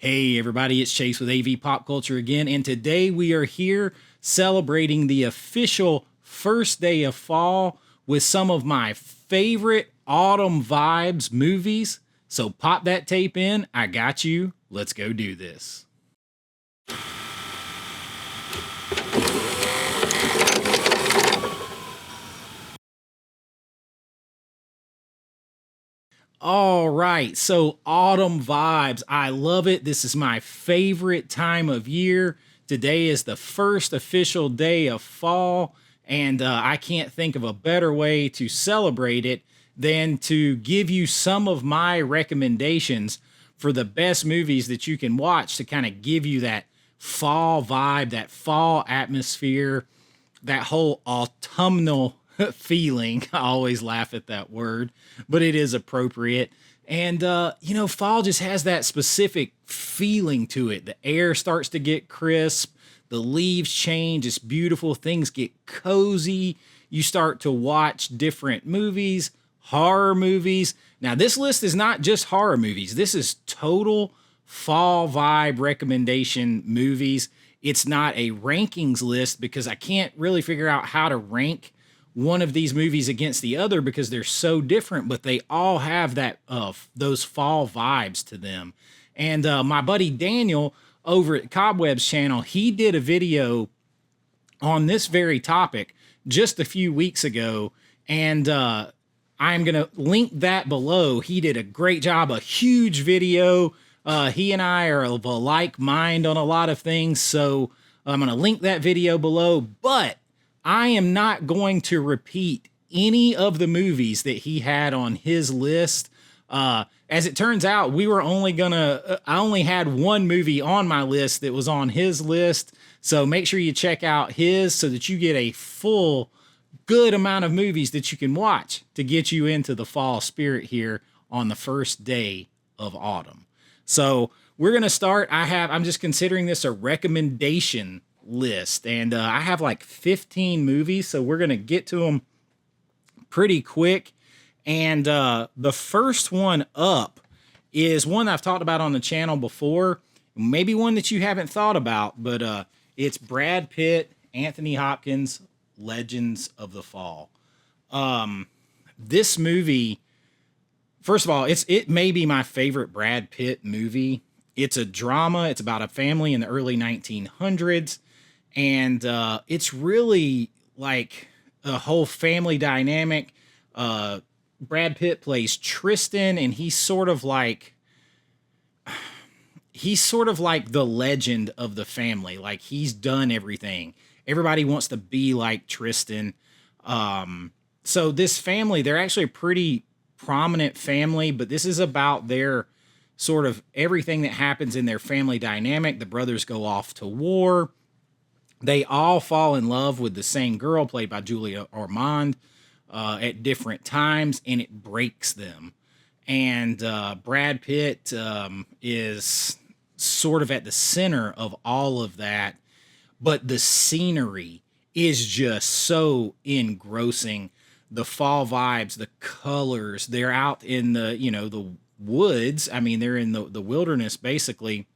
Hey everybody, it's Chase with AV Pop Culture again, and today we are here celebrating the official first day of fall with some of my favorite autumn vibes movies. So pop that tape in, I got you, let's go do this. All right, so autumn vibes. I love it. This is my favorite time of year. Today is the first official day of fall, and I can't think of a better way to celebrate it than to give you some of my recommendations for the best movies that you can watch to kind of give you that fall vibe, that fall atmosphere, that whole autumnal feeling. I always laugh at that word, but it is appropriate. And, fall just has that specific feeling to it. The air starts to get crisp, the leaves change, it's beautiful, things get cozy. You start to watch different movies, horror movies. Now, this list is not just horror movies, this is total fall vibe recommendation movies. It's not a rankings list because I can't really figure out how to rank one of these movies against the other because they're so different, but they all have that those fall vibes to them. And my buddy Daniel over at Cobweb's channel, he did a video on this very topic just a few weeks ago, and I'm gonna link that below. He did a great job, a huge video. He and I are of a like mind on a lot of things, so I'm gonna link that video below, but I am not going to repeat any of the movies that he had on his list. As it turns out, I only had one movie on my list that was on his list. So make sure you check out his so that you get a full, good amount of movies that you can watch to get you into the fall spirit here on the first day of autumn. So we're going to start. I'm just considering this a recommendation list, and I have like 15 movies, so we're gonna get to them pretty quick. And the first one up is one I've talked about on the channel before, maybe one that you haven't thought about, but it's Brad Pitt, Anthony Hopkins, Legends of the Fall. This movie, first of all, it may be my favorite Brad Pitt movie. It's a drama. It's about a family in the early 1900s. And it's really like a whole family dynamic. Brad Pitt plays Tristan, and he's sort of like the legend of the family. Like, he's done everything. Everybody wants to be like Tristan. So this family, they're actually a pretty prominent family, but this is about their sort of everything that happens in their family dynamic. The brothers go off to war. They all fall in love with the same girl, played by Julia Ormond, at different times, and it breaks them. And Brad Pitt is sort of at the center of all of that, but the scenery is just so engrossing. The fall vibes, the colors, they're out in the woods. I mean, they're in the wilderness, basically,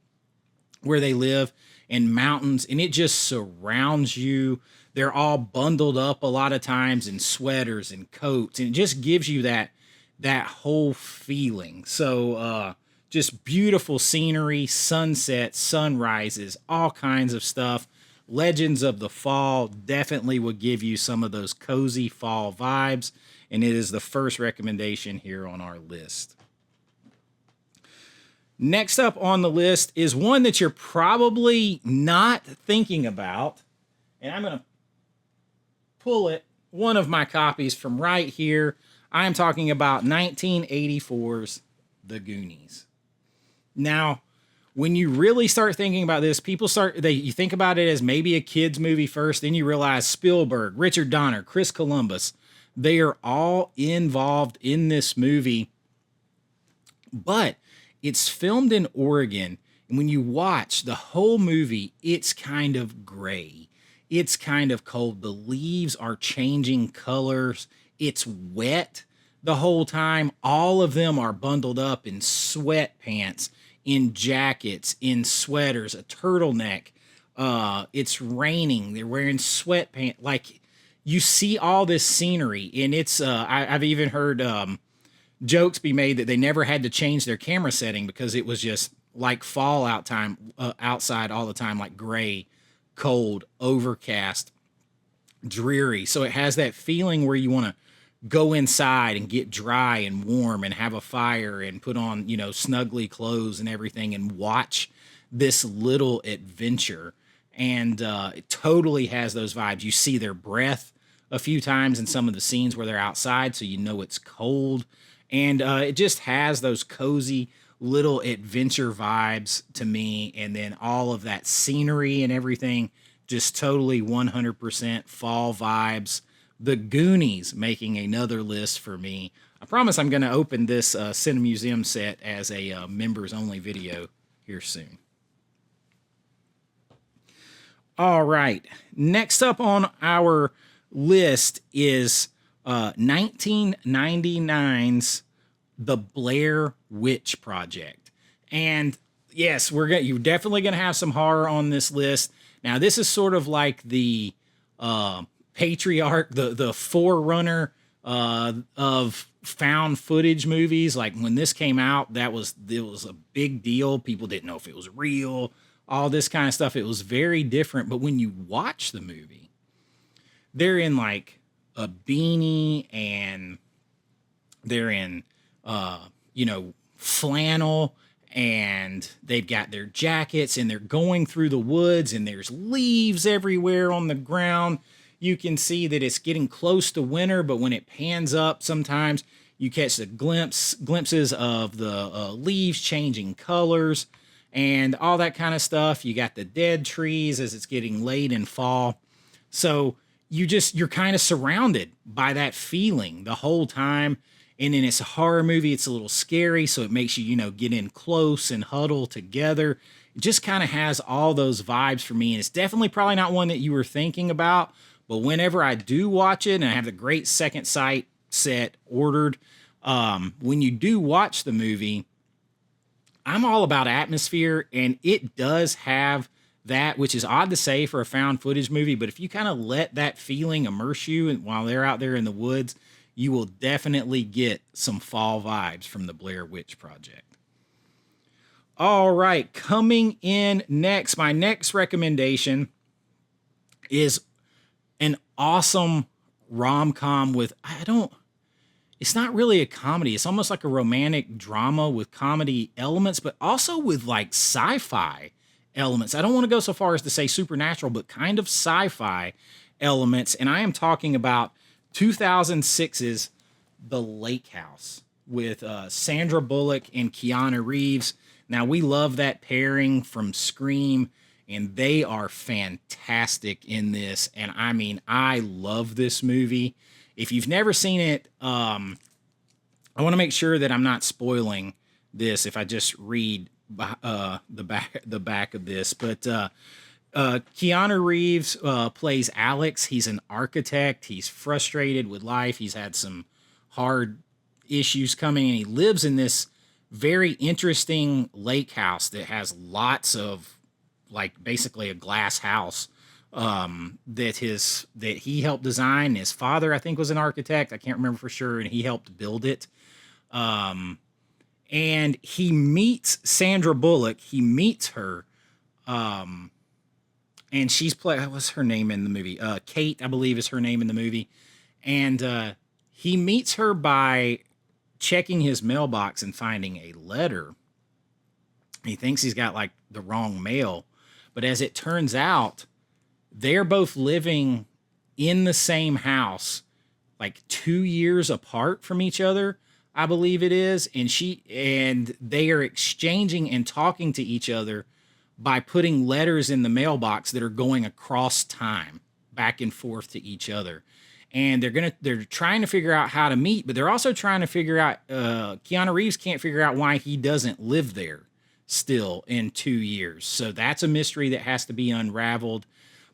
where they live, and mountains, and it just surrounds you. They're all bundled up a lot of times in sweaters and coats, and it just gives you that whole feeling. So just beautiful scenery, sunsets, sunrises, all kinds of stuff. Legends of the Fall definitely would give you some of those cozy fall vibes, and it is the first recommendation here on our list. Next up on the list is one that you're probably not thinking about, and I'm going to pull one of my copies from right here. I'm talking about 1984's The Goonies. Now, when you really start thinking about this, you think about it as maybe a kid's movie first, then you realize Spielberg, Richard Donner, Chris Columbus, they are all involved in this movie, but it's filmed in Oregon, and when you watch the whole movie, it's kind of gray. It's kind of cold. The leaves are changing colors. It's wet the whole time. All of them are bundled up in sweatpants in jackets, in sweaters, a turtleneck. It's raining. They're wearing sweatpants. Like, you see all this scenery, and it's I've even heard jokes be made that they never had to change their camera setting because it was just like fallout time outside all the time, like gray, cold, overcast, dreary. So it has that feeling where you want to go inside and get dry and warm and have a fire and put on, snuggly clothes and everything and watch this little adventure. And it totally has those vibes. You see their breath a few times in some of the scenes where they're outside, so you know it's cold. And it just has those cozy little adventure vibes to me. And then all of that scenery and everything, just totally 100% fall vibes. The Goonies making another list for me. I promise I'm going to open this Cinemuseum set as a members only video here soon. All right. Next up on our list is 1999's The Blair Witch Project. And yes, you're definitely going to have some horror on this list. Now, this is sort of like the patriarch, the forerunner of found footage movies. Like, when this came out, it was a big deal. People didn't know if it was real, all this kind of stuff. It was very different. But when you watch the movie, they're in like a beanie and they're in flannel, and they've got their jackets, and they're going through the woods, and there's leaves everywhere on the ground. You can see that it's getting close to winter, but when it pans up, sometimes you catch the glimpses of the leaves changing colors and all that kind of stuff. You got the dead trees as it's getting late in fall. So you're kind of surrounded by that feeling the whole time. And then it's a horror movie. It's a little scary, so it makes you, get in close and huddle together. It just kind of has all those vibes for me. And it's definitely probably not one that you were thinking about. But whenever I do watch it, and I have the great second sight set ordered, when you do watch the movie, I'm all about atmosphere. And it does have that, which is odd to say for a found footage movie. But if you kind of let that feeling immerse you while they're out there in the woods, you will definitely get some fall vibes from the Blair Witch Project. All right, coming in next, my next recommendation is an awesome rom-com with, it's not really a comedy. It's almost like a romantic drama with comedy elements, but also with like sci-fi elements. I don't want to go so far as to say supernatural, but kind of sci-fi elements. And I am talking about 2006's The Lake House with Sandra Bullock and Keanu Reeves. Now, we love that pairing from Scream, and they are fantastic in this. And I mean, I love this movie. If you've never seen it, I want to make sure that I'm not spoiling this if I just read the back of this. But Keanu Reeves plays Alex. He's an architect. He's frustrated with life. He's had some hard issues coming, and he lives in this very interesting lake house that has lots of, like, basically a glass house that he helped design. His father, I think, was an architect. I can't remember for sure, and he helped build it. And he meets Sandra Bullock. He meets her. And she's what's her name in the movie? Kate, I believe, is her name in the movie. And he meets her by checking his mailbox and finding a letter. He thinks he's got like the wrong mail. But as it turns out, they're both living in the same house, like 2 years apart from each other, I believe it is. And they are exchanging and talking to each other by putting letters in the mailbox that are going across time, back and forth to each other. And they're trying to figure out how to meet, but they're also trying to figure out, Keanu Reeves can't figure out why he doesn't live there still in 2 years. So that's a mystery that has to be unraveled.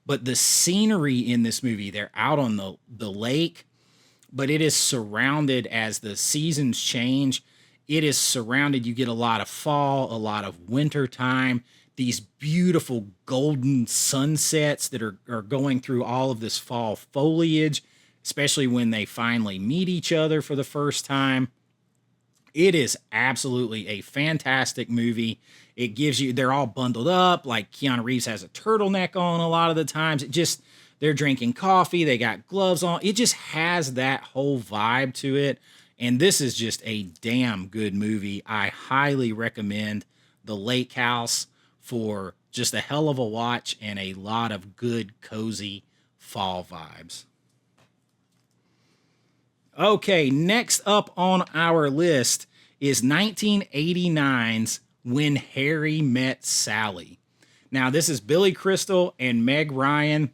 But the scenery in this movie, they're out on the lake, but it is surrounded as the seasons change. it is surrounded. You get a lot of fall, a lot of winter time, these beautiful golden sunsets that are going through all of this fall foliage, especially when they finally meet each other for the first time. It is absolutely a fantastic movie. It gives you, they're all bundled up. Like Keanu Reeves has a turtleneck on a lot of the times. They're drinking coffee. They got gloves on. It just has that whole vibe to it. And this is just a damn good movie. I highly recommend The Lake House for just a hell of a watch and a lot of good, cozy fall vibes. Okay, next up on our list is 1989's When Harry Met Sally. Now, this is Billy Crystal and Meg Ryan.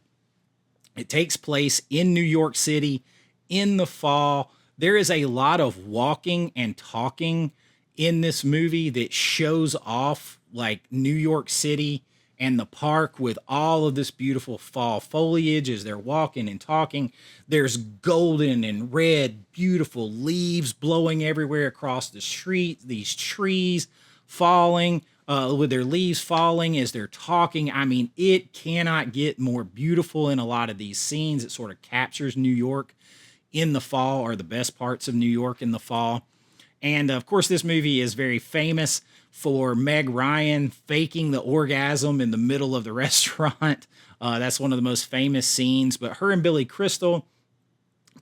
It takes place in New York City in the fall. There is a lot of walking and talking in this movie that shows off like New York City and the park with all of this beautiful fall foliage as they're walking and talking. There's golden and red, beautiful leaves blowing everywhere across the street, these trees falling, with their leaves falling as they're talking. I mean, it cannot get more beautiful in a lot of these scenes. It sort of captures New York in the fall, or the best parts of New York in the fall. And of course, this movie is very famous for Meg Ryan faking the orgasm in the middle of the restaurant. That's one of the most famous scenes. But her and Billy Crystal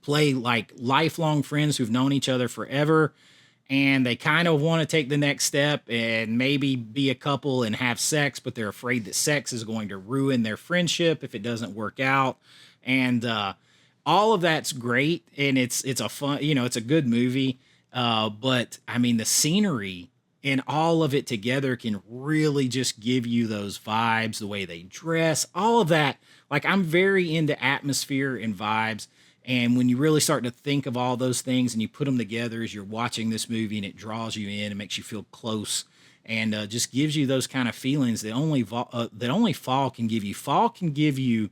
play like lifelong friends who've known each other forever. And they kind of want to take the next step and maybe be a couple and have sex, but they're afraid that sex is going to ruin their friendship if it doesn't work out. And all of that's great. And it's a fun, it's a good movie. But I mean, the scenery and all of it together can really just give you those vibes, the way they dress, all of that. Like, I'm very into atmosphere and vibes. And when you really start to think of all those things and you put them together as you're watching this movie, and it draws you in and makes you feel close, and just gives you those kind of feelings that only fall can give you. Fall can give you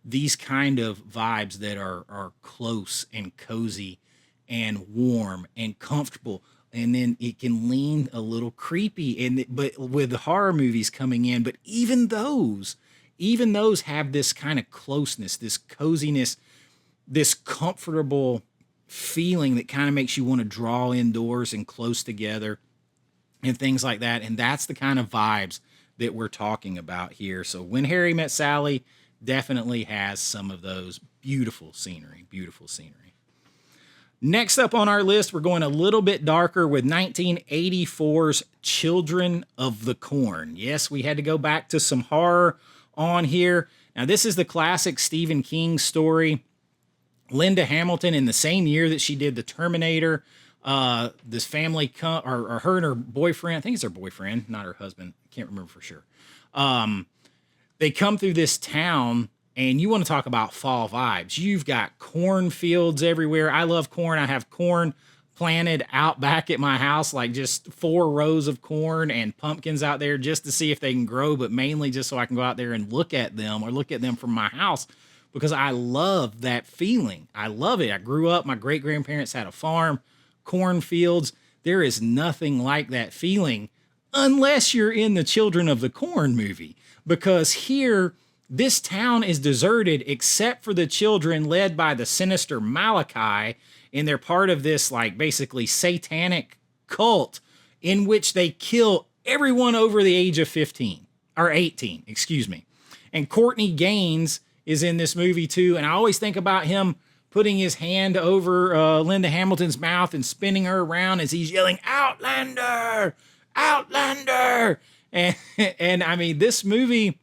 these kind of vibes that are close and cozy and warm and comfortable. And then it can lean a little creepy, but with the horror movies coming in, but even those have this kind of closeness, this coziness, this comfortable feeling that kind of makes you want to draw indoors and close together and things like that. And that's the kind of vibes that we're talking about here. So When Harry Met Sally definitely has some of those beautiful scenery, beautiful scenery. Next up on our list, we're going a little bit darker with 1984's Children of the Corn. Yes, we had to go back to some horror on here. Now, this is the classic Stephen King story. Linda Hamilton, in the same year that she did The Terminator, this family, or her and her boyfriend, I think it's her boyfriend, not her husband, I can't remember for sure. They come through this town, and you want to talk about fall vibes. You've got cornfields everywhere. I love corn. I have corn planted out back at my house, like just 4 rows of corn and pumpkins out there just to see if they can grow, but mainly just so I can go out there and look at them, or look at them from my house, because I love that feeling. I love it. I grew up, my great-grandparents had a farm, cornfields. There is nothing like that feeling unless you're in the Children of the Corn movie, because here, this town is deserted except for the children led by the sinister Malachi, and they're part of this, like, basically satanic cult in which they kill everyone over the age of 15, or 18, excuse me. And Courtney Gaines is in this movie too, and I always think about him putting his hand over Linda Hamilton's mouth and spinning her around as he's yelling, "Outlander! Outlander!" And I mean, this movie,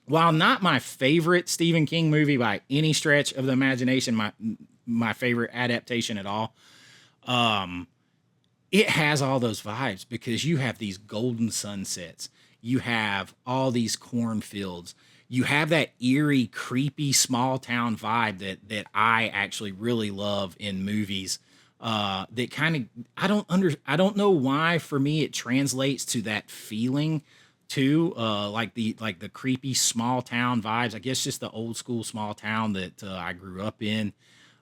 while not my favorite Stephen King movie by any stretch of the imagination, my favorite adaptation at all, it has all those vibes, because you have these golden sunsets, you have all these cornfields, you have that eerie, creepy, small town vibe that I actually really love in movies. That kind of, I don't know why, for me it translates to that feeling too, like the creepy small town vibes. I guess just the old school small town that I grew up in,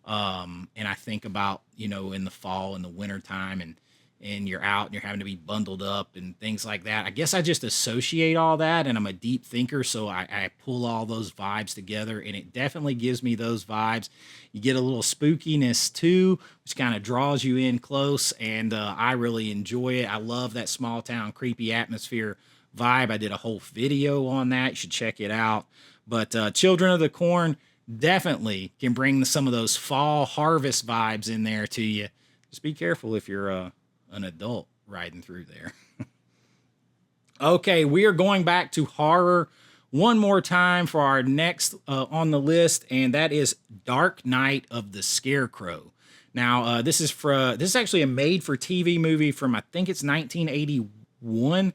and I think about, in the fall and the winter time, and you're out and you're having to be bundled up and things like that. I guess I just associate all that, and I'm a deep thinker, so I pull all those vibes together, and it definitely gives me those vibes. You get a little spookiness too, which kind of draws you in close, and I really enjoy it. I love that small town creepy atmosphere vibe. I did a whole video on that. You should check it out. But Children of the Corn definitely can bring some of those fall harvest vibes in there to you. Just be careful if you're an adult riding through there. Okay, we are going back to horror one more time for our next on the list, and that is Dark Night of the Scarecrow. Now, this is actually a made-for-TV movie from, I think it's 1981.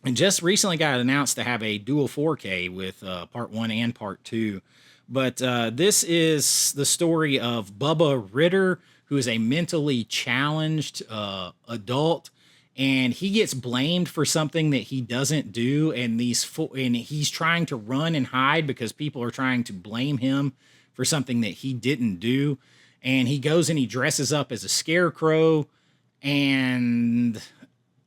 And just recently got announced to have a dual 4K with part 1 and part 2. But this is the story of Bubba Ritter, who is a mentally challenged adult, and he gets blamed for something that he doesn't do, and he's trying to run and hide because people are trying to blame him for something that he didn't do. And he goes and he dresses up as a scarecrow, and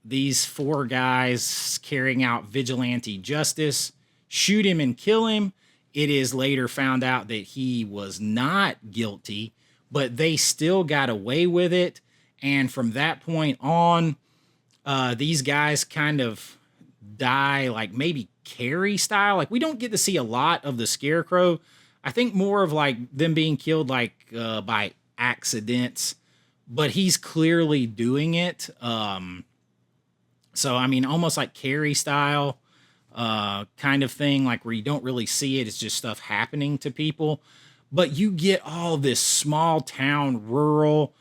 these 4 guys carrying out vigilante justice shoot him and kill him. It is later found out that he was not guilty, but they still got away with it. And from that point on, these guys kind of die like maybe Carrie style. Like, we don't get to see a lot of the Scarecrow. I think more of like them being killed like by accidents, but he's clearly doing it. So, I mean, almost like Carrie style kind of thing, like where you don't really see it. It's just stuff happening to people. But you get all this small town, rural,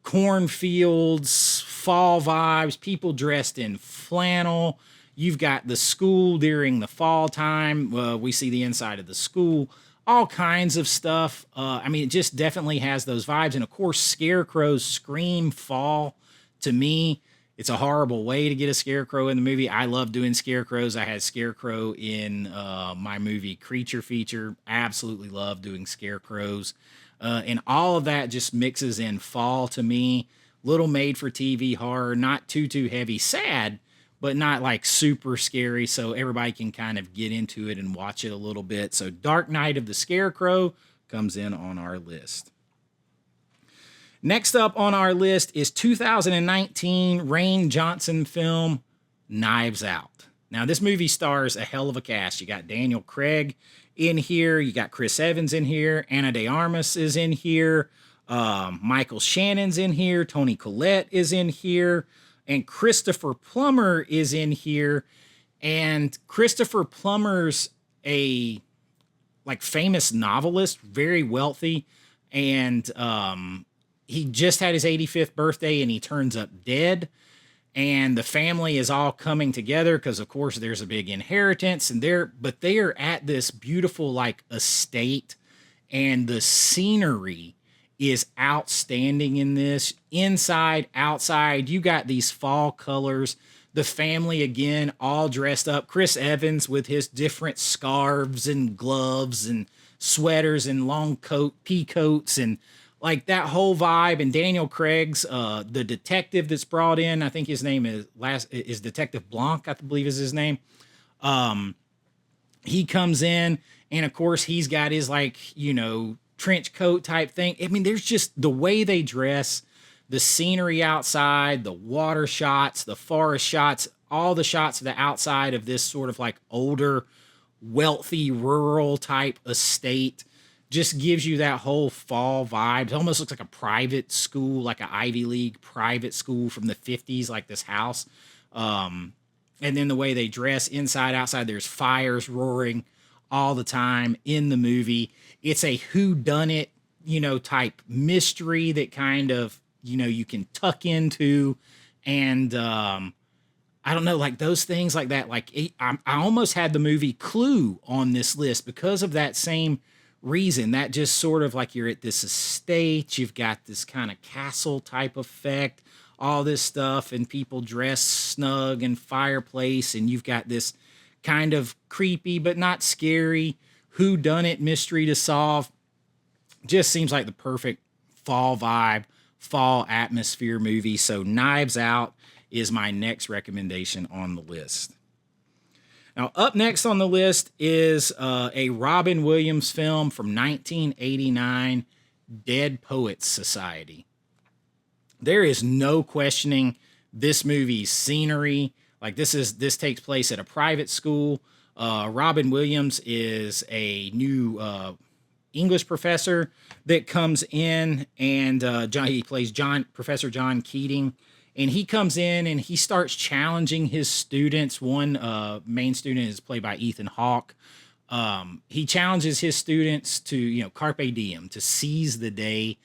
cornfields, fall vibes, people dressed in flannel. You've got the school during the fall time. We see the inside of the school, all kinds of stuff. I mean, it just definitely has those vibes. And of course, scarecrows scream fall to me. It's a horrible way to get a scarecrow in the movie. I love doing scarecrows. I had Scarecrow in my movie Creature Feature. Absolutely love doing scarecrows. And all of that just mixes in fall to me. Little made-for-TV horror, not too heavy. Sad, but not like super scary, so everybody can kind of get into it and watch it a little bit. So Dark Night of the Scarecrow comes in on our list. Next up on our list is 2019 Rain Johnson film, Knives Out. Now, this movie stars a hell of a cast. You got Daniel Craig in here. You got Chris Evans in here. Ana de Armas is in here. Michael Shannon's in here. Toni Collette is in here. And Christopher Plummer is in here. And Christopher Plummer's a famous novelist, very wealthy. And he just had his 85th birthday and he turns up dead. And the family is all coming together because, of course, there's a big inheritance. But they are at this beautiful estate, and the scenery is outstanding in this. Inside, outside, you got these fall colors. The family, again, all dressed up. Chris Evans with his different scarves and gloves and sweaters and long coat, pea coats, and that whole vibe. And Daniel Craig's the detective that's brought in. I think his name is Detective Blanc, I believe is his name. He comes in, and of course he's got his trench coat type thing. I mean, there's just the way they dress, the scenery outside, the water shots, the forest shots, all the shots of the outside of this sort of older, wealthy, rural type estate just gives you that whole fall vibe. It almost looks like a private school, like an Ivy League private school from the 50s, like this house. And then the way they dress inside, outside, there's fires roaring all the time in the movie. It's a whodunit, type mystery that kind of, you can tuck into. And I don't know, those things like that. I almost had the movie Clue on this list because of that same reason. That just sort of you're at this estate, you've got this kind of castle type effect, all this stuff, and people dress snug and fireplace, and you've got this kind of creepy but not scary whodunit mystery to solve. Just seems like the perfect fall vibe, fall atmosphere movie. So Knives Out is my next recommendation on the list. Now, up next on the list is a Robin Williams film from 1989, Dead Poets Society. There is no questioning this movie's scenery. Like this takes place at a private school. Robin Williams is a new English professor that comes in, and he plays Professor John Keating. And he comes in and he starts challenging his students. One main student is played by Ethan Hawke. He challenges his students to, carpe diem, to seize the day,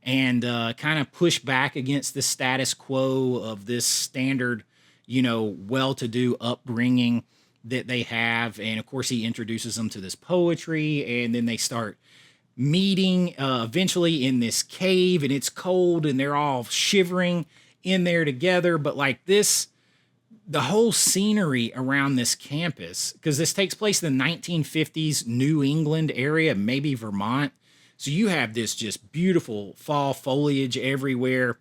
and kind of push back against the status quo of this standard, well-to-do upbringing that they have. And of course, he introduces them to this poetry, and then they start meeting eventually in this cave, and it's cold, and they're all shivering in there together. But like this, the whole scenery around this campus, because this takes place in the 1950s New England area, maybe Vermont. So you have this just beautiful fall foliage everywhere.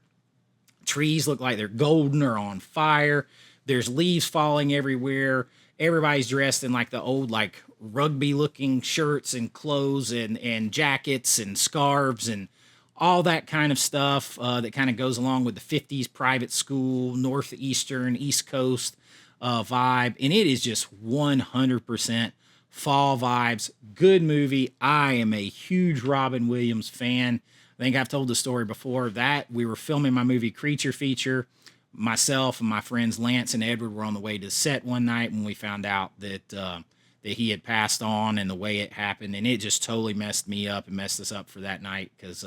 Trees look like they're golden or on fire. There's leaves falling everywhere. Everybody's dressed in like the old, like rugby looking shirts and clothes and jackets and scarves and all that kind of stuff that kind of goes along with the 50s private school, Northeastern, East Coast vibe. And it is just 100% fall vibes. Good movie. I am a huge Robin Williams fan. I think I've told the story before that we were filming my movie Creature Feature. Myself and my friends Lance and Edward were on the way to set one night when we found out that he had passed on, and the way it happened. And it just totally messed me up and messed us up for that night, because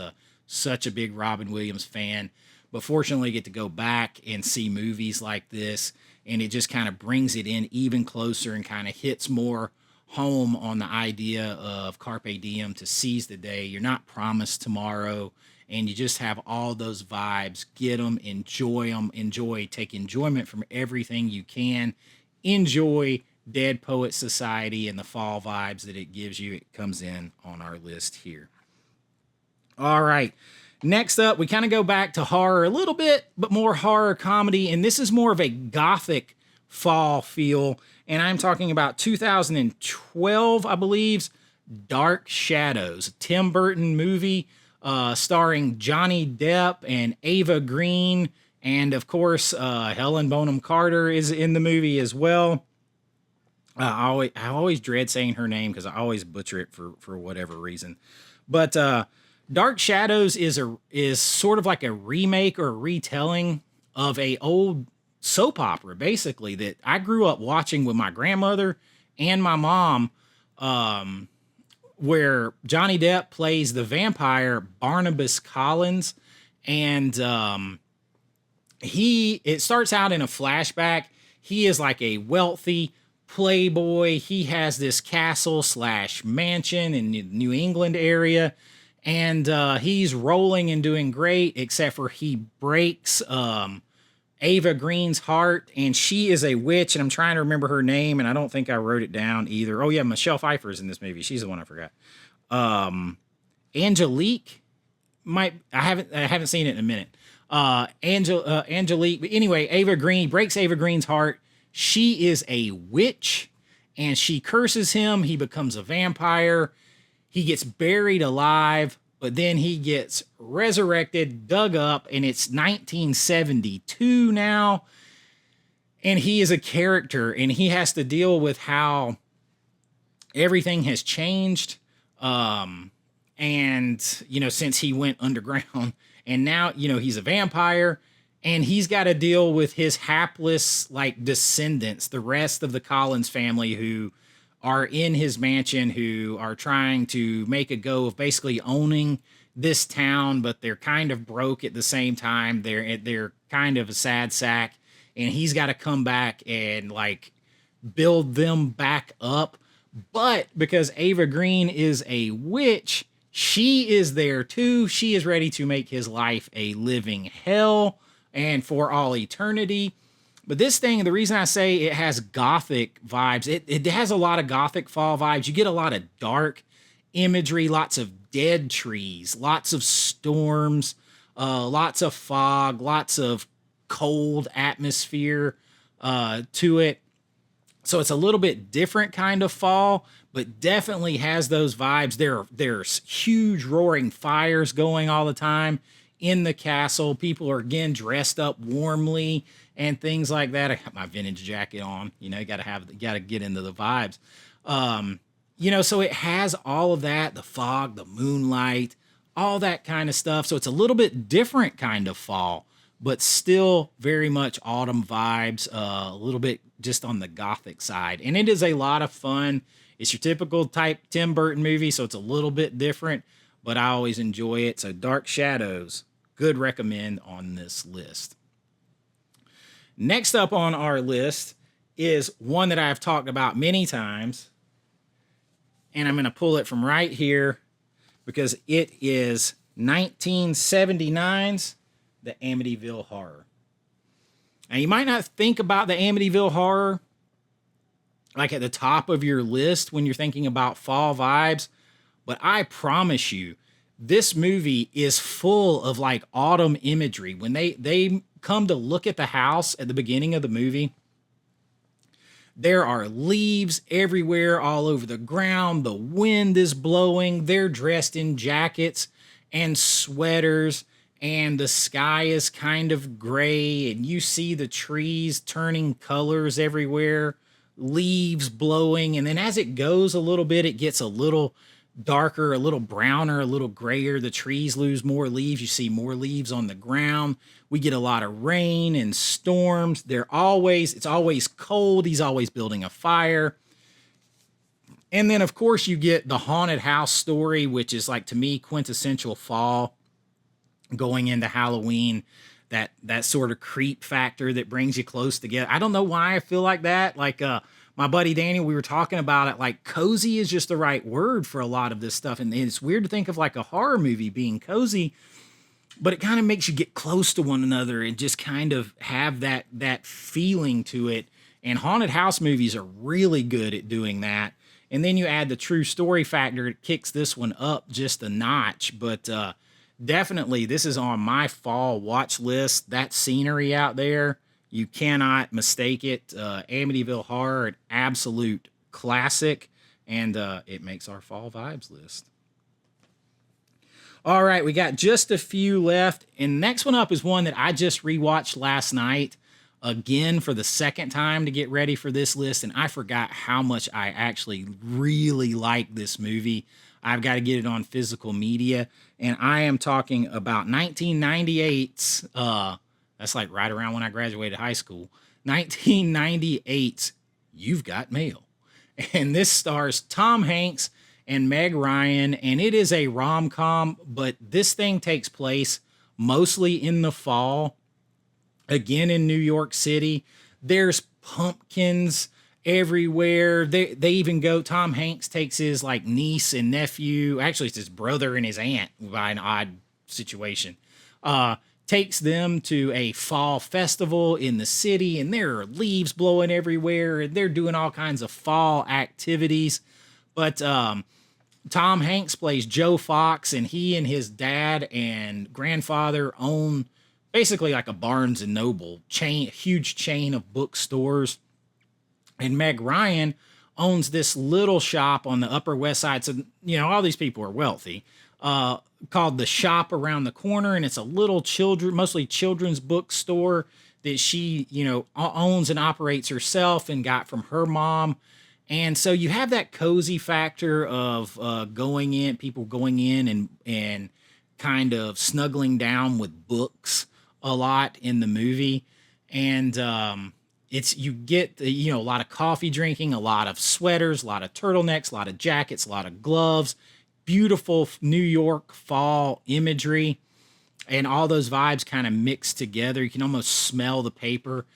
such a big Robin Williams fan. But fortunately, I get to go back and see movies like this, and it just kind of brings it in even closer and kind of hits more home on the idea of carpe diem, to seize the day. You're not promised tomorrow, and you just have all those vibes. Get them, take enjoyment from everything you can. Enjoy Dead Poet Society and the fall vibes that it gives you. It comes in on our list here. All right. Next up, we kind of go back to horror a little bit, but more horror comedy. And this is more of a gothic fall feel. And I'm talking about 2012, I believe, Dark Shadows, a Tim Burton movie starring Johnny Depp and Ava Green. And of course, Helen Bonham Carter is in the movie as well. I always dread saying her name because I always butcher it for whatever reason. But Dark Shadows is sort of like a remake or a retelling of a old soap opera, basically, that I grew up watching with my grandmother and my mom, where Johnny Depp plays the vampire Barnabas Collins. And it starts out in a flashback. He is like a wealthy playboy. He has this castle / mansion in the New England area. And he's rolling and doing great, except for he breaks Ava Green's heart, and she is a witch, and I'm trying to remember her name, and I don't think I wrote it down either. Oh yeah, Michelle Pfeiffer is in this movie. She's the one I forgot. Angelique I haven't seen it in a minute. Angelique, but anyway, Ava Green breaks Ava Green's heart. She is a witch, and she curses him. He becomes a vampire. He gets buried alive, but then he gets resurrected, dug up, and it's 1972 now. And he is a character, and he has to deal with how everything has changed. And, since he went underground, and now, he's a vampire, and he's got to deal with his hapless, descendants, the rest of the Collins family who are in his mansion, who are trying to make a go of basically owning this town, but they're kind of broke at the same time. They're kind of a sad sack, and he's got to come back and build them back up. But because Ava Green is a witch, she is there too. She is ready to make his life a living hell and for all eternity. But this thing, the reason I say it has gothic vibes, it has a lot of gothic fall vibes. You get a lot of dark imagery, lots of dead trees, lots of storms, Lots of fog, lots of cold atmosphere to it. So it's a little bit different kind of fall, but definitely has those vibes. There's huge roaring fires going all the time in the castle. People are again dressed up warmly and things like that. I got my vintage jacket on. You know, you gotta get into the vibes. So it has all of that, the fog, the moonlight, all that kind of stuff. So it's a little bit different kind of fall, but still very much autumn vibes, a little bit just on the gothic side. And it is a lot of fun. It's your typical type Tim Burton movie, so it's a little bit different, but I always enjoy it. So Dark Shadows, good recommend on this list. Next up on our list is one that I've talked about many times, and I'm going to pull it from right here because it is 1979's The Amityville Horror. Now, you might not think about the Amityville Horror like at the top of your list when you're thinking about fall vibes, but I promise you, this movie is full of like autumn imagery. When they come to look at the house at the beginning of the movie, there are leaves everywhere, all over the ground. The wind is blowing. They're dressed in jackets and sweaters, and the sky is kind of gray, and you see the trees turning colors everywhere, leaves blowing, and then as it goes a little bit, it gets a little darker, a little browner, a little grayer. The trees lose more leaves. You see more leaves on the ground. We get a lot of rain and storms. It's always cold. He's always building a fire. And then, of course, you get the haunted house story, which is like, to me, quintessential fall going into Halloween. That sort of creep factor that brings you close together. I don't know why I feel like that. Like, my buddy Daniel, we were talking about it, like cozy is just the right word for a lot of this stuff. And it's weird to think of like a horror movie being cozy, but it kind of makes you get close to one another and just kind of have that feeling to it. And haunted house movies are really good at doing that. And then you add the true story factor, it kicks this one up just a notch. But definitely, this is on my fall watch list. That scenery out there, you cannot mistake it. Amityville Horror, an absolute classic, and it makes our fall vibes list. All right, we got just a few left, and next one up is one that I just rewatched last night, again for the second time to get ready for this list, and I forgot how much I actually really like this movie. I've got to get it on physical media, and I am talking about 1998's, that's like right around when I graduated high school, 1998's You've Got Mail. And this stars Tom Hanks and Meg Ryan, and it is a rom-com, but this thing takes place mostly in the fall, again in New York City. There's pumpkins everywhere. They even go, Tom Hanks takes his like niece and nephew, actually it's his brother and his aunt by an odd situation, takes them to a fall festival in the city, and there are leaves blowing everywhere, and they're doing all kinds of fall activities. But Tom Hanks plays Joe Fox, and he and his dad and grandfather own basically like a Barnes and Noble chain, huge chain of bookstores. And Meg Ryan owns this little shop on the Upper West Side. So, all these people are wealthy, called The Shop Around the Corner. And it's a little mostly children's bookstore that she, owns and operates herself and got from her mom. And so you have that cozy factor of people going in and kind of snuggling down with books a lot in the movie. And you get a lot of coffee drinking, a lot of sweaters, a lot of turtlenecks, a lot of jackets, a lot of gloves, beautiful New York fall imagery, and all those vibes kind of mix together. You can almost smell the paper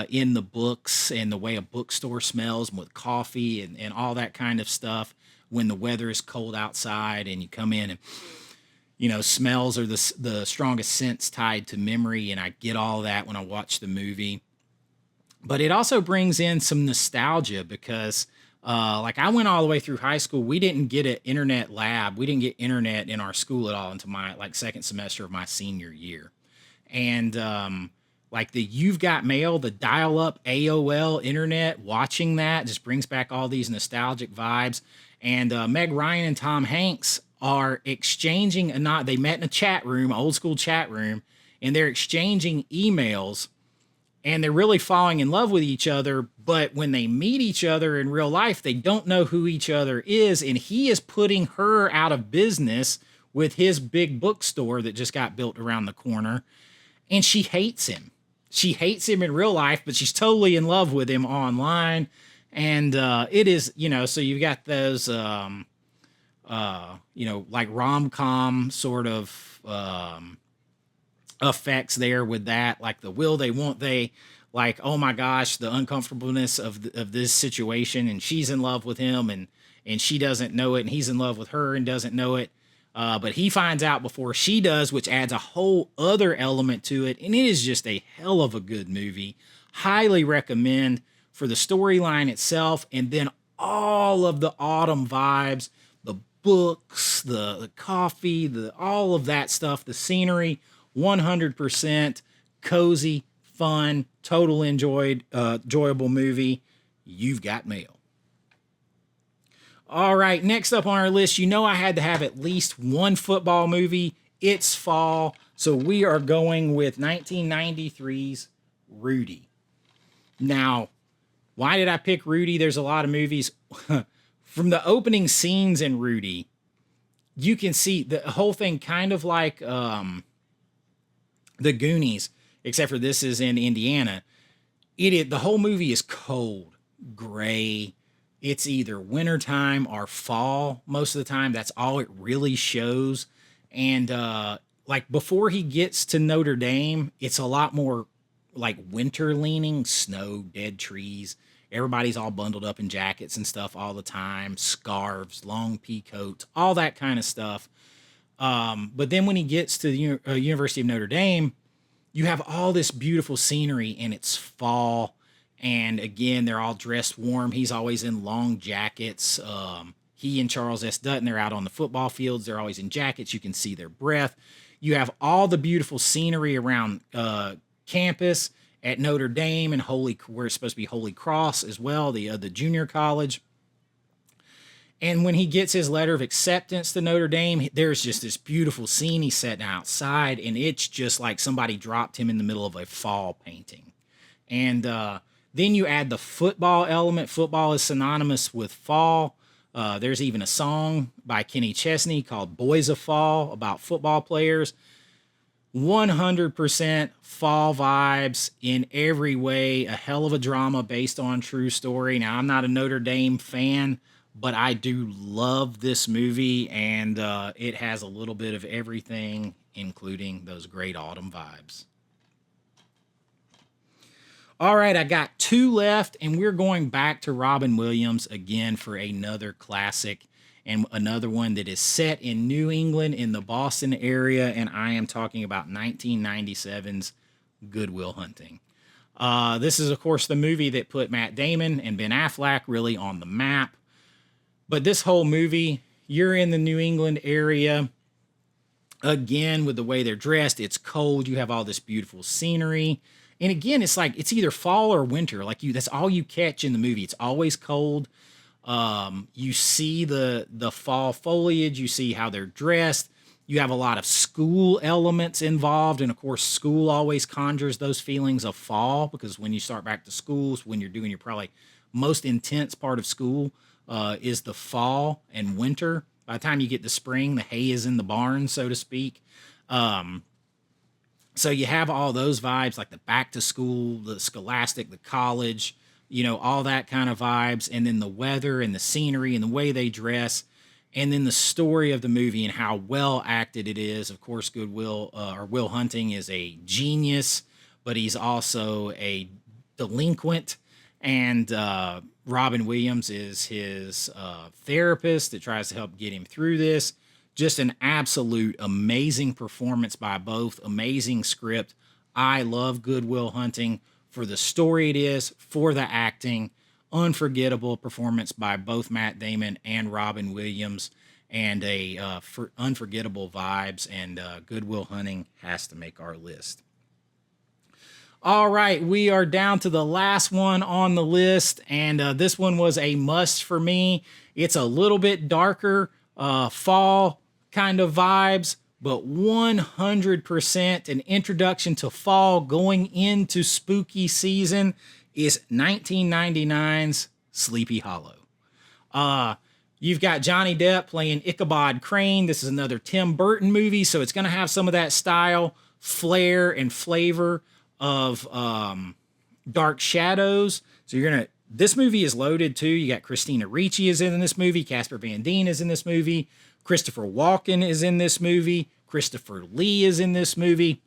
in the books and the way a bookstore smells with coffee and all that kind of stuff when the weather is cold outside and you come in and smells are the strongest sense tied to memory, and I get all that when I watch the movie. But it also brings in some nostalgia because Like I went all the way through high school. We didn't get an internet lab. We didn't get internet in our school at all until my like second semester of my senior year. And like the You've Got Mail, the dial-up AOL internet, watching that just brings back all these nostalgic vibes. And Meg Ryan and Tom Hanks are exchanging a not. They met in a chat room, old school chat room, and they're exchanging emails and they're really falling in love with each other. But when they meet each other in real life, they don't know who each other is. And he is putting her out of business with his big bookstore that just got built around the corner. And she hates him. She hates him in real life, but she's totally in love with him online. And it is, so you've got those, like rom-com sort of effects there with that, like the will they, won't they, like, oh my gosh, the uncomfortableness of this situation. And she's in love with him and she doesn't know it. And he's in love with her and doesn't know it. But he finds out before she does, which adds a whole other element to it. And it is just a hell of a good movie. Highly recommend for the storyline itself. And then all of the autumn vibes, the books, the coffee, all of that stuff, the scenery, 100% cozy, fun, total enjoyable movie. You've Got Mail. All right, next up on our list, I had to have at least one football movie. It's fall, so we are going with 1993's Rudy. Now, why did I pick Rudy? There's a lot of movies. From the opening scenes in Rudy, you can see the whole thing kind of like the Goonies, except for this is in Indiana. The whole movie is cold, gray. It's either wintertime or fall most of the time. That's all it really shows. And like before he gets to Notre Dame, it's a lot more like winter leaning, snow, dead trees. Everybody's all bundled up in jackets and stuff all the time, scarves, long pea coats, all that kind of stuff. But then when he gets to the University of Notre Dame, you have all this beautiful scenery and it's fall. And again, they're all dressed warm. He's always in long jackets. He and Charles S. Dutton, they're out on the football fields. They're always in jackets. You can see their breath. You have all the beautiful scenery around campus at Notre Dame and where it's supposed to be Holy Cross as well, the junior college. And when he gets his letter of acceptance to Notre Dame, there's just this beautiful scene. He's sitting outside, and it's just like somebody dropped him in the middle of a fall painting. And then you add the football element. Football is synonymous with fall. There's even a song by Kenny Chesney called Boys of Fall about football players. 100% fall vibes in every way. A hell of a drama based on true story. Now, I'm not a Notre Dame fan, but I do love this movie, and it has a little bit of everything, including those great autumn vibes. All right, I got two left, and we're going back to Robin Williams again for another classic and another one that is set in New England in the Boston area, and I am talking about 1997's Goodwill Hunting. This is, of course, the movie that put Matt Damon and Ben Affleck really on the map. But this whole movie, you're in the New England area. Again, with the way they're dressed, it's cold. You have all this beautiful scenery. And again, it's like it's either fall or winter. Like that's all you catch in the movie. It's always cold. You see the fall foliage. You see how they're dressed. You have a lot of school elements involved. And of course, school always conjures those feelings of fall, because when you start back to school, when you're doing your probably most intense part of school is the fall and winter. By the time you get to spring, the hay is in the barn, so to speak. So you have all those vibes, like the back to school, the scholastic, the college, all that kind of vibes. And then the weather and the scenery and the way they dress. And then the story of the movie and how well acted it is. Of course, Will Hunting is a genius, but he's also a delinquent. And Robin Williams is his therapist that tries to help get him through this. Just an absolute amazing performance by both. Amazing script. I love Goodwill Hunting for the story it is, for the acting. unforgettable performance by both Matt Damon and Robin Williams, and for unforgettable vibes. And Goodwill Hunting has to make our list. All right, we are down to the last one on the list, and this one was a must for me. It's a little bit darker, fall kind of vibes, but 100% an introduction to fall going into spooky season is 1999's Sleepy Hollow. You've got Johnny Depp playing Ichabod Crane. This is another Tim Burton movie, so it's going to have some of that style, flair, and flavor of Dark Shadows. So this movie is loaded too. You got Christina Ricci is in this movie. Casper Van Dien is in this movie. Christopher Walken is in this movie. Christopher Lee is in this movie.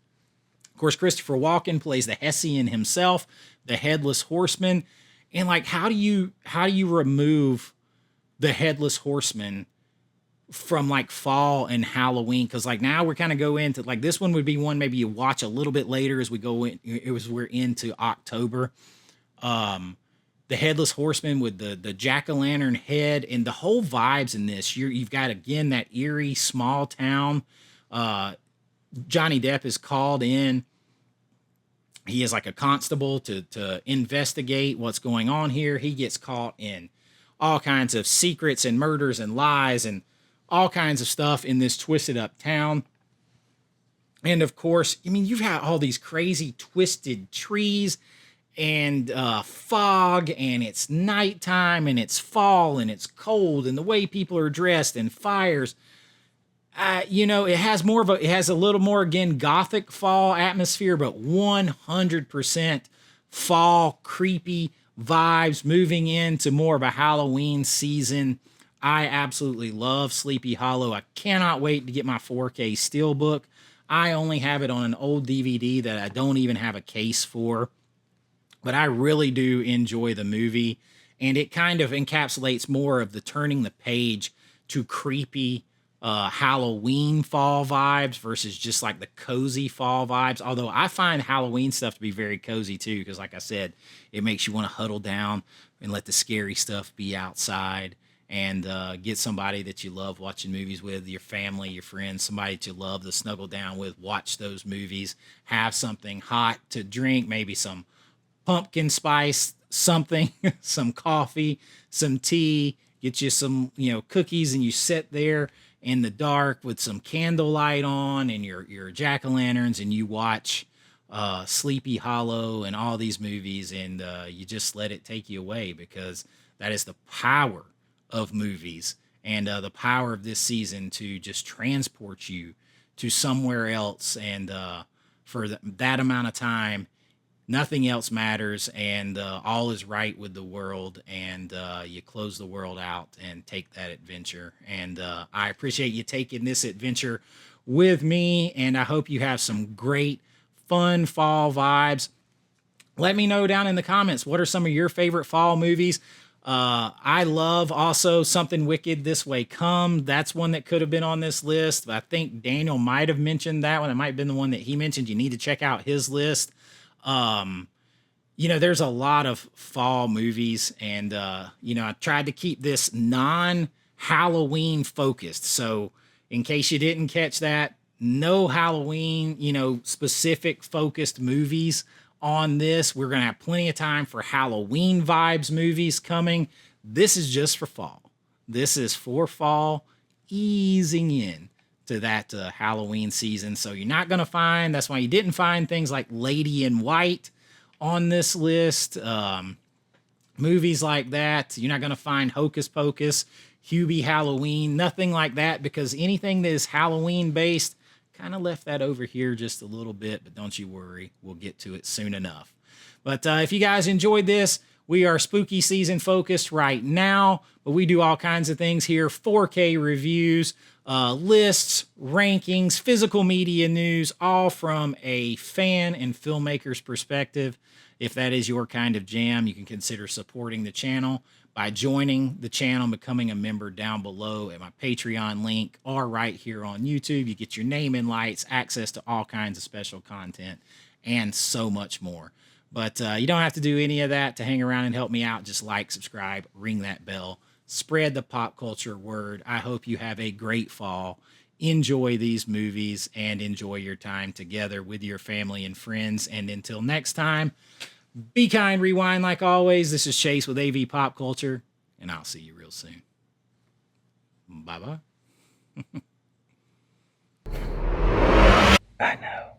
Of course, Christopher Walken plays the Hessian himself, the Headless Horseman. And like, how do you remove the Headless Horseman from like fall and Halloween? Because like now we're kind of go into like, this one would be one maybe you watch a little bit later as we go in. We're into October. The Headless Horseman with the jack-o'-lantern head and the whole vibes in this. You've got again that eerie small town. Johnny Depp is called in. He is like a constable to investigate what's going on here. He gets caught in all kinds of secrets and murders and lies and all kinds of stuff in this twisted up town. And of course, I mean, you've got all these crazy twisted trees and fog, and it's nighttime and it's fall and it's cold, and the way people are dressed and fires. It has a little more, again, gothic fall atmosphere, but 100% fall creepy vibes moving into more of a Halloween season. I absolutely love Sleepy Hollow. I cannot wait to get my 4K Steelbook. I only have it on an old DVD that I don't even have a case for, but I really do enjoy the movie, and it kind of encapsulates more of the turning the page to creepy Halloween fall vibes versus just like the cozy fall vibes. Although I find Halloween stuff to be very cozy too, because like I said, it makes you want to huddle down and let the scary stuff be outside, and get somebody that you love watching movies with, your family, your friends, somebody that you love to snuggle down with, watch those movies, have something hot to drink, maybe some pumpkin spice something, some coffee, some tea, get you some, cookies, and you sit there in the dark with some candlelight on and your jack-o'-lanterns, and you watch Sleepy Hollow and all these movies, and you just let it take you away, because that is the power of movies and the power of this season to just transport you to somewhere else. And for that amount of time, nothing else matters, and all is right with the world, and you close the world out and take that adventure. And I appreciate you taking this adventure with me, and I hope you have some great, fun fall vibes. Let me know down in the comments, what are some of your favorite fall movies? I love also Something Wicked This Way Come. That's one that could have been on this list. I think Daniel might have mentioned that one. It might have been the one that he mentioned. You need to check out his list. There's a lot of fall movies, and I tried to keep this non-Halloween focused. So in case you didn't catch that, no Halloween, specific focused movies on this. We're going to have plenty of time for Halloween vibes movies coming. This is just for fall. This is for fall, easing in to that Halloween season. So you're not going to find, that's why you didn't find things like Lady in White on this list. Movies like that. You're not going to find Hocus Pocus, Hubie Halloween, nothing like that, because anything that is Halloween based, kind of left that over here just a little bit, but don't you worry, we'll get to it soon enough. But if you guys enjoyed this, we are spooky season focused right now, but we do all kinds of things here: 4K reviews, lists, rankings, physical media news, all from a fan and filmmaker's perspective. If that is your kind of jam, you can consider supporting the channel by joining the channel and becoming a member down below at my Patreon link, or right here on YouTube. You get your name in lights, access to all kinds of special content, and so much more. But you don't have to do any of that to hang around and help me out. Just like, subscribe, ring that bell, spread the pop culture word. I hope you have a great fall. Enjoy these movies and enjoy your time together with your family and friends. And until next time, be kind, rewind like always. This is Chase with AV Pop Culture, and I'll see you real soon. Bye-bye. I know.